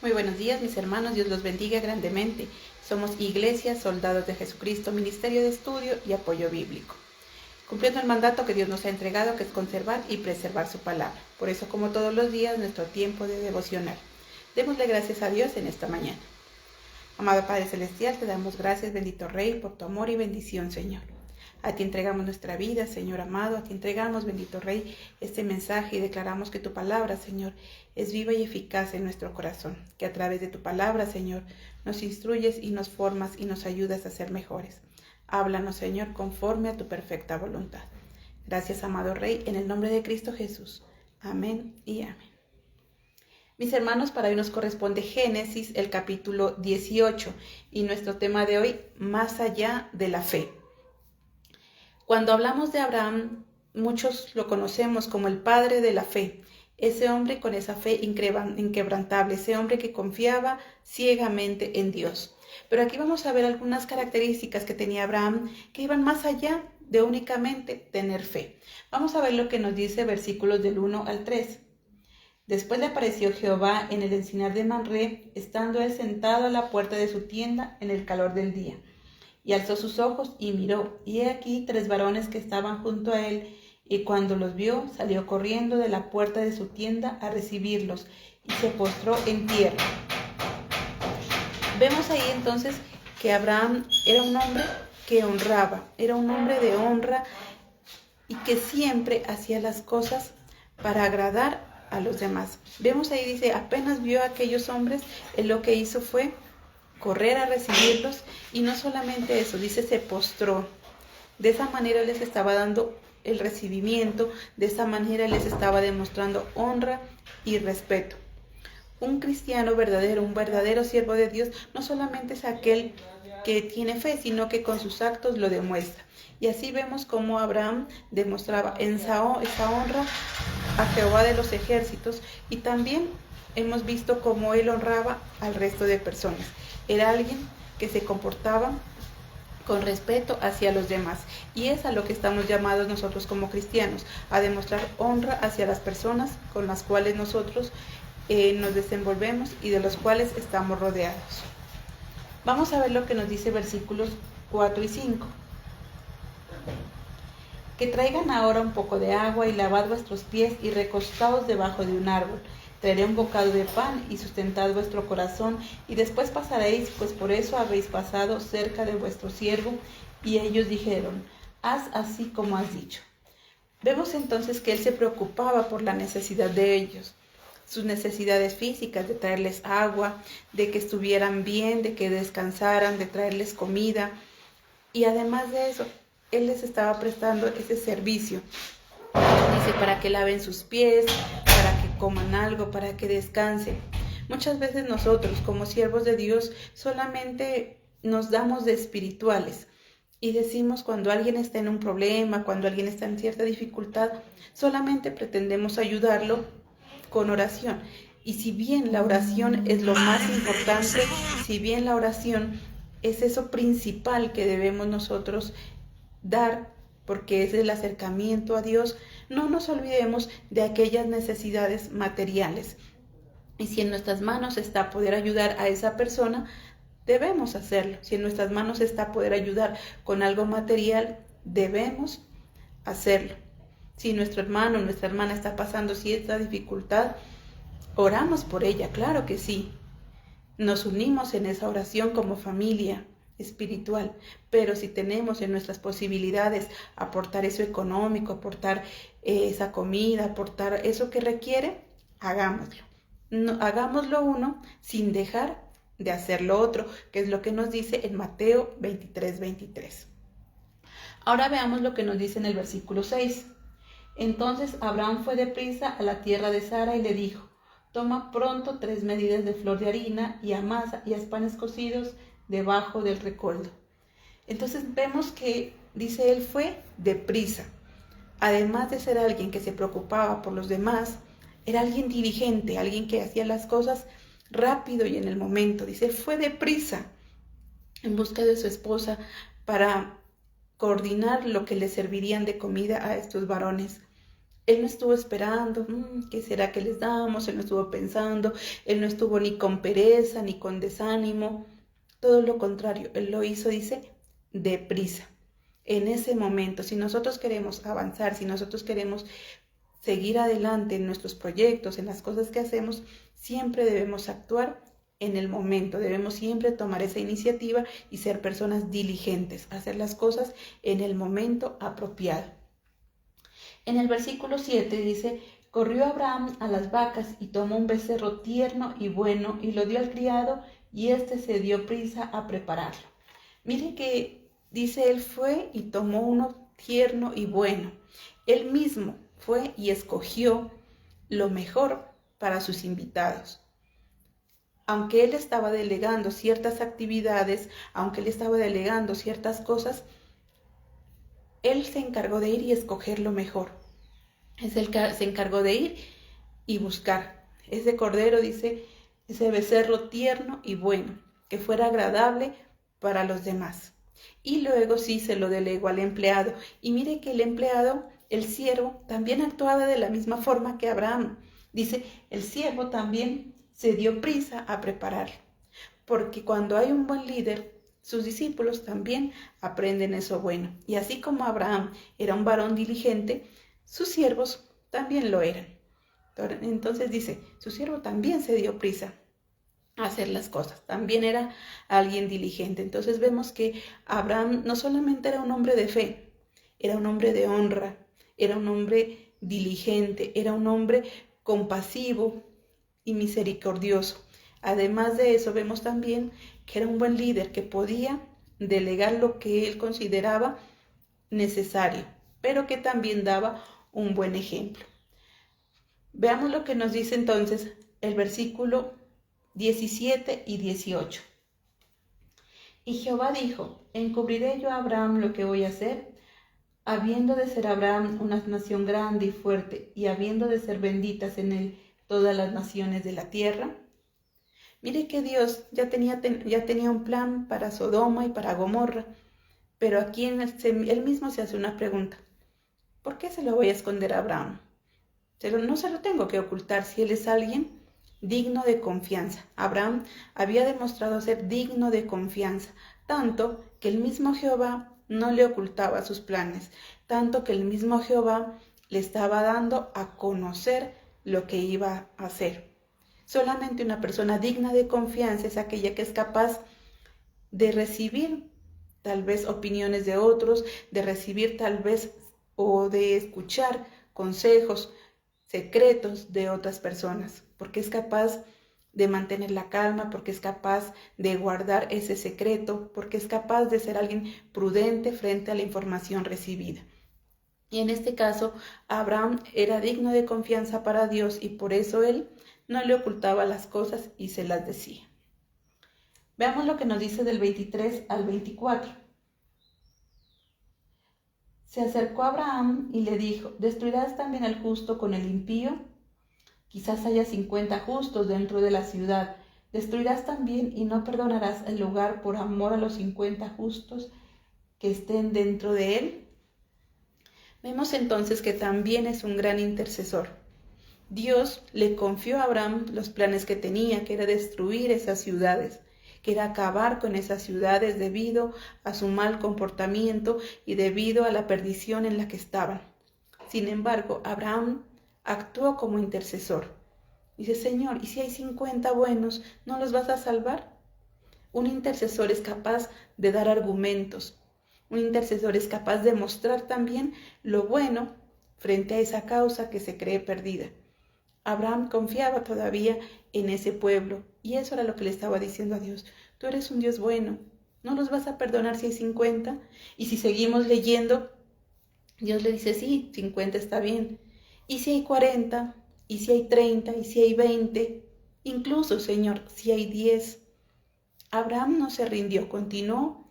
Muy buenos días, mis hermanos, Dios los bendiga grandemente. Somos Iglesia, Soldados de Jesucristo, Ministerio de Estudio y Apoyo Bíblico, cumpliendo el mandato que Dios nos ha entregado, que es conservar y preservar su palabra. Por eso, como todos los días, nuestro tiempo de devocional. Démosle gracias a Dios en esta mañana. Amado Padre Celestial, te damos gracias, bendito Rey, por tu amor y bendición, Señor. A ti entregamos nuestra vida, Señor amado, a ti entregamos, bendito Rey, este mensaje y declaramos que tu palabra, Señor, es viva y eficaz en nuestro corazón, que a través de tu palabra, Señor, nos instruyes y nos formas y nos ayudas a ser mejores. Háblanos, Señor, conforme a tu perfecta voluntad. Gracias, amado Rey, en el nombre de Cristo Jesús. Amén y amén. Mis hermanos, para hoy nos corresponde Génesis, el capítulo 18, y nuestro tema de hoy, más allá de la fe. Cuando hablamos de Abraham, muchos lo conocemos como el padre de la fe, ese hombre con esa fe inquebrantable, ese hombre que confiaba ciegamente en Dios. Pero aquí vamos a ver algunas características que tenía Abraham que iban más allá de únicamente tener fe. Vamos a ver lo que nos dice versículos del 1 al 3. Después le apareció Jehová en el encinar de Mamre, estando él sentado a la puerta de su tienda en el calor del día. Y alzó sus ojos y miró, y he aquí 3 varones que estaban junto a él, y cuando los vio, salió corriendo de la puerta de su tienda a recibirlos, y se postró en tierra. Vemos ahí entonces que Abraham era un hombre que honraba, era un hombre de honra, y que siempre hacía las cosas para agradar a los demás. Vemos ahí, dice, apenas vio a aquellos hombres, él lo que hizo fue correr a recibirlos, y no solamente eso, dice, se postró. De esa manera les estaba dando el recibimiento, de esa manera les estaba demostrando honra y respeto. Un cristiano verdadero, un verdadero siervo de Dios, no solamente es aquel que tiene fe, sino que con sus actos lo demuestra. Y así vemos cómo Abraham demostraba esa honra a Jehová de los ejércitos, y también hemos visto cómo él honraba al resto de personas. Era alguien que se comportaba con respeto hacia los demás, y es a lo que estamos llamados nosotros como cristianos, a demostrar honra hacia las personas con las cuales nosotros nos desenvolvemos y de los cuales estamos rodeados. Vamos a ver lo que nos dice versículos 4 y 5. Que traigan ahora un poco de agua y lavad vuestros pies y recostaos debajo de un árbol. Traeré un bocado de pan y sustentad vuestro corazón, y después pasaréis, pues por eso habéis pasado cerca de vuestro siervo. Y ellos dijeron, haz así como has dicho. Vemos entonces que él se preocupaba por la necesidad de ellos, sus necesidades físicas, de traerles agua, de que estuvieran bien, de que descansaran, de traerles comida. Y además de eso, él les estaba prestando ese servicio. Dice, para que laven sus pies, para que coman algo, para que descansen. Muchas veces nosotros, como siervos de Dios, solamente nos damos de espirituales y decimos, cuando alguien está en un problema, cuando alguien está en cierta dificultad, solamente pretendemos ayudarlo con oración. Y si bien la oración es lo más importante, si bien la oración es eso principal que debemos nosotros dar, porque es el acercamiento a Dios, no nos olvidemos de aquellas necesidades materiales. Y si en nuestras manos está poder ayudar a esa persona, debemos hacerlo. Si en nuestras manos está poder ayudar con algo material, debemos hacerlo. Si nuestro hermano o nuestra hermana está pasando cierta dificultad, oramos por ella, claro que sí. Nos unimos en esa oración como familia espiritual, pero si tenemos en nuestras posibilidades aportar eso económico, aportar esa comida, aportar eso que requiere, hagámoslo. No, hagámoslo uno sin dejar de hacer lo otro, que es lo que nos dice en Mateo 23:23. Ahora veamos lo que nos dice en el versículo 6. Entonces Abraham fue deprisa a la tierra de Sara y le dijo, toma pronto 3 medidas de flor de harina y amasa y haz panes cocidos debajo del recoldo. Entonces vemos que, dice él, fue deprisa. Además de ser alguien que se preocupaba por los demás, era alguien diligente, alguien que hacía las cosas rápido y en el momento. Dice, fue deprisa en busca de su esposa para coordinar lo que le servirían de comida a estos varones. Él no estuvo esperando, ¿qué será que les damos? Él no estuvo pensando, él no estuvo ni con pereza, ni con desánimo. Todo lo contrario, él lo hizo, dice, deprisa. En ese momento, si nosotros queremos avanzar, si nosotros queremos seguir adelante en nuestros proyectos, en las cosas que hacemos, siempre debemos actuar en el momento, debemos siempre tomar esa iniciativa y ser personas diligentes, hacer las cosas en el momento apropiado. En el versículo 7 dice, corrió Abraham a las vacas y tomó un becerro tierno y bueno y lo dio al criado y éste se dio prisa a prepararlo. Mire que dice, él fue y tomó uno tierno y bueno. Él mismo fue y escogió lo mejor para sus invitados. Aunque él estaba delegando ciertas actividades, aunque él estaba delegando ciertas cosas, él se encargó de ir y escoger lo mejor. Se encargó de ir y buscar ese cordero, dice, ese becerro tierno y bueno, que fuera agradable para los demás. Y luego sí se lo delegó al empleado. Y mire que el empleado, el siervo, también actuaba de la misma forma que Abraham. Dice, el siervo también se dio prisa a prepararlo. Porque cuando hay un buen líder, sus discípulos también aprenden eso bueno. Y así como Abraham era un varón diligente, sus siervos también lo eran. Entonces dice, su siervo también se dio prisa a hacer las cosas, también era alguien diligente. Entonces vemos que Abraham no solamente era un hombre de fe, era un hombre de honra, era un hombre diligente, era un hombre compasivo y misericordioso. Además de eso, vemos también que era un buen líder, que podía delegar lo que él consideraba necesario, pero que también daba un buen ejemplo. Veamos lo que nos dice entonces el versículo 17 y 18. Y Jehová dijo, ¿encubriré yo a Abraham lo que voy a hacer? Habiendo de ser Abraham una nación grande y fuerte, y habiendo de ser benditas en él todas las naciones de la tierra. Mire que Dios ya tenía un plan para Sodoma y para Gomorra, pero aquí él mismo se hace una pregunta. ¿Por qué se lo voy a esconder a Abraham? No se lo tengo que ocultar si él es alguien digno de confianza. Abraham había demostrado ser digno de confianza, tanto que el mismo Jehová no le ocultaba sus planes, tanto que el mismo Jehová le estaba dando a conocer lo que iba a hacer. Solamente una persona digna de confianza es aquella que es capaz de recibir tal vez opiniones de otros, de recibir tal vez o de escuchar consejos, secretos de otras personas, porque es capaz de mantener la calma, porque es capaz de guardar ese secreto, porque es capaz de ser alguien prudente frente a la información recibida. Y en este caso, Abraham era digno de confianza para Dios y por eso él no le ocultaba las cosas y se las decía. Veamos lo que nos dice del 23 al 24. Se acercó a Abraham y le dijo, ¿destruirás también al justo con el impío? Quizás haya 50 justos dentro de la ciudad. ¿Destruirás también y no perdonarás el lugar por amor a los 50 justos que estén dentro de él? Vemos entonces que también es un gran intercesor. Dios le confió a Abraham los planes que tenía, que era destruir esas ciudades, que era acabar con esas ciudades debido a su mal comportamiento y debido a la perdición en la que estaban. Sin embargo, Abraham actuó como intercesor. Dice, Señor, ¿y si hay 50 buenos, no los vas a salvar? Un intercesor es capaz de dar argumentos. Un intercesor es capaz de mostrar también lo bueno frente a esa causa que se cree perdida. Abraham confiaba todavía en ese pueblo y eso era lo que le estaba diciendo a Dios. Tú eres un Dios bueno, ¿no los vas a perdonar si hay 50? Y si seguimos leyendo, Dios le dice, sí, 50 está bien. ¿Y si hay 40? ¿Y si hay 30? ¿Y si hay 20? Incluso, Señor, si hay 10. Abraham no se rindió, continuó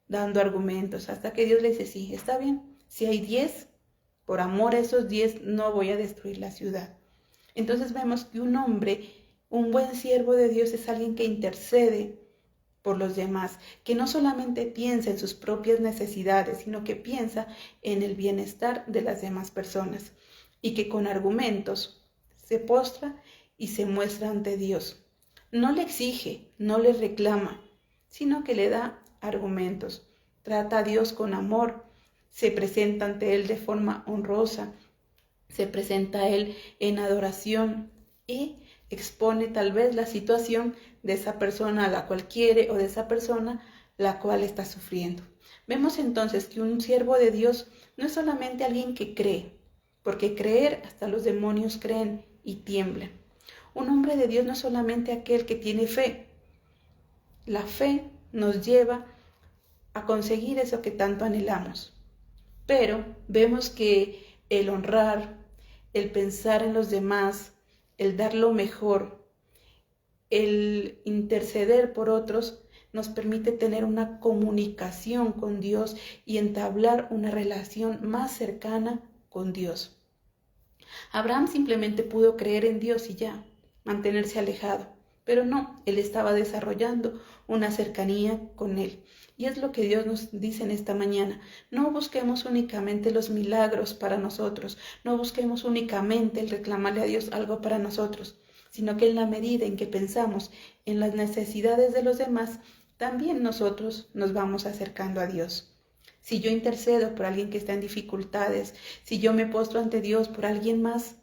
dando argumentos hasta que Dios le dice, sí, está bien. Si hay 10, por amor a esos 10 no voy a destruir la ciudad. Entonces vemos que un hombre, un buen siervo de Dios es alguien que intercede por los demás, que no solamente piensa en sus propias necesidades, sino que piensa en el bienestar de las demás personas. y que con argumentos se postra y se muestra ante Dios. No le exige, no le reclama, sino que le da argumentos. Trata a Dios con amor, se presenta ante Él de forma honrosa, se presenta a Él en adoración y expone tal vez la situación de esa persona a la cual quiere o de esa persona la cual está sufriendo. Vemos entonces que un siervo de Dios no es solamente alguien que cree, porque creer hasta los demonios creen y tiemblan. Un hombre de Dios no es solamente aquel que tiene fe. La fe nos lleva a conseguir eso que tanto anhelamos. Pero vemos que el honrar, el pensar en los demás, el dar lo mejor, el interceder por otros, nos permite tener una comunicación con Dios y entablar una relación más cercana con Dios. Abraham simplemente pudo creer en Dios y ya, mantenerse alejado, pero no, él estaba desarrollando una cercanía con Él. Y es lo que Dios nos dice en esta mañana. No busquemos únicamente los milagros para nosotros, no busquemos únicamente el reclamarle a Dios algo para nosotros, sino que en la medida en que pensamos en las necesidades de los demás, también nosotros nos vamos acercando a Dios. Si yo intercedo por alguien que está en dificultades, si yo me postro ante Dios por alguien más,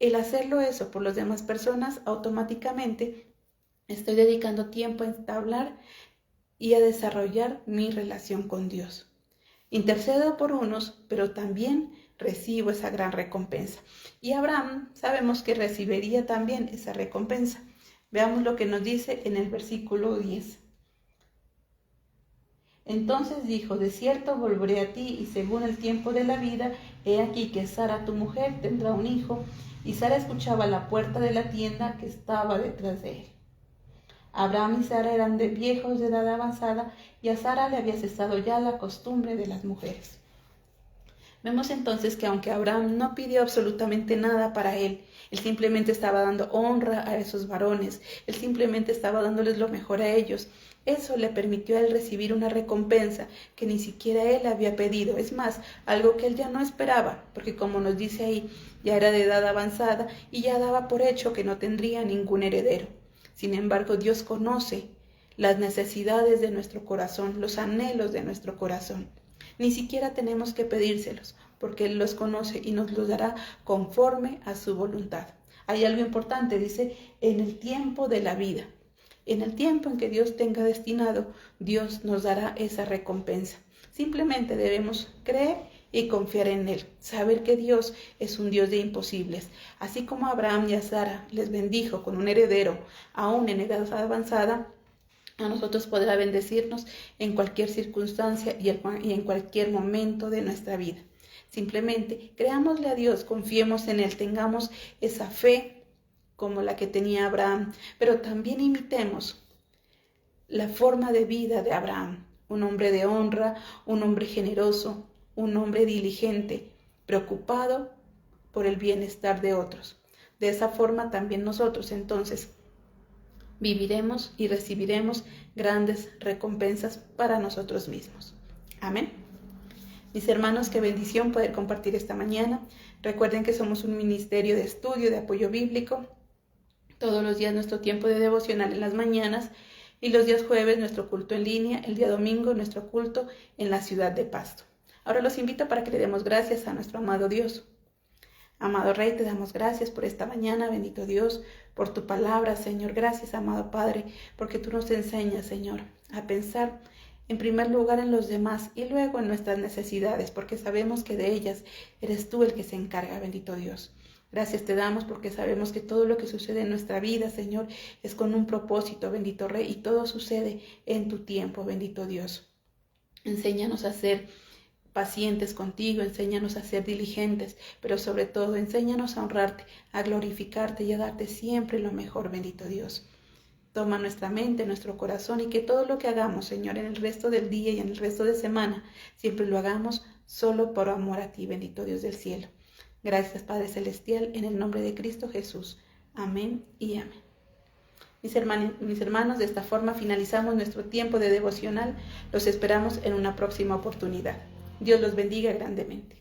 el hacerlo eso por las demás personas, automáticamente estoy dedicando tiempo a entablar y a desarrollar mi relación con Dios. Intercedo por unos, pero también recibo esa gran recompensa. Y Abraham sabemos que recibiría también esa recompensa. Veamos lo que nos dice en el versículo 10. Entonces dijo, de cierto volveré a ti, y según el tiempo de la vida, he aquí que Sara tu mujer tendrá un hijo. Y Sara escuchaba la puerta de la tienda que estaba detrás de él. Abraham y Sara eran de viejos de edad avanzada, y a Sara le había cesado ya la costumbre de las mujeres. Vemos entonces que aunque Abraham no pidió absolutamente nada para él simplemente estaba dando honra a esos varones, él simplemente estaba dándoles lo mejor a ellos. Eso le permitió a él recibir una recompensa que ni siquiera él había pedido. Es más, algo que él ya no esperaba, porque como nos dice ahí, ya era de edad avanzada y ya daba por hecho que no tendría ningún heredero. Sin embargo, Dios conoce las necesidades de nuestro corazón, los anhelos de nuestro corazón. Ni siquiera tenemos que pedírselos, porque Él los conoce y nos los dará conforme a su voluntad. Hay algo importante, dice, en el tiempo de la vida. En el tiempo en que Dios tenga destinado, Dios nos dará esa recompensa. Simplemente debemos creer y confiar en Él, saber que Dios es un Dios de imposibles. Así como a Abraham y a Sara les bendijo con un heredero, aún en edad avanzada, a nosotros podrá bendecirnos en cualquier circunstancia y en cualquier momento de nuestra vida. Simplemente creámosle a Dios, confiemos en Él, tengamos esa fe como la que tenía Abraham, pero también imitemos la forma de vida de Abraham, un hombre de honra, un hombre generoso, un hombre diligente, preocupado por el bienestar de otros. De esa forma también nosotros entonces viviremos y recibiremos grandes recompensas para nosotros mismos. Amén. Mis hermanos, qué bendición poder compartir esta mañana. Recuerden que somos un ministerio de estudio, de apoyo bíblico. Todos los días nuestro tiempo de devocional en las mañanas y los días jueves nuestro culto en línea, el día domingo nuestro culto en la ciudad de Pasto. Ahora los invito para que le demos gracias a nuestro amado Dios. Amado Rey, te damos gracias por esta mañana, bendito Dios, por tu palabra, Señor. Gracias, amado Padre, porque tú nos enseñas, Señor, a pensar en primer lugar en los demás y luego en nuestras necesidades, porque sabemos que de ellas eres tú el que se encarga, bendito Dios. Gracias te damos porque sabemos que todo lo que sucede en nuestra vida, Señor, es con un propósito, bendito Rey, y todo sucede en tu tiempo, bendito Dios. Enséñanos a ser pacientes contigo, enséñanos a ser diligentes, pero sobre todo enséñanos a honrarte, a glorificarte y a darte siempre lo mejor, bendito Dios. Toma nuestra mente, nuestro corazón y que todo lo que hagamos, Señor, en el resto del día y en el resto de semana, siempre lo hagamos solo por amor a ti, bendito Dios del cielo. Gracias, Padre Celestial, en el nombre de Cristo Jesús. Amén y amén. Mis hermanos, de esta forma finalizamos nuestro tiempo de devocional. Los esperamos en una próxima oportunidad. Dios los bendiga grandemente.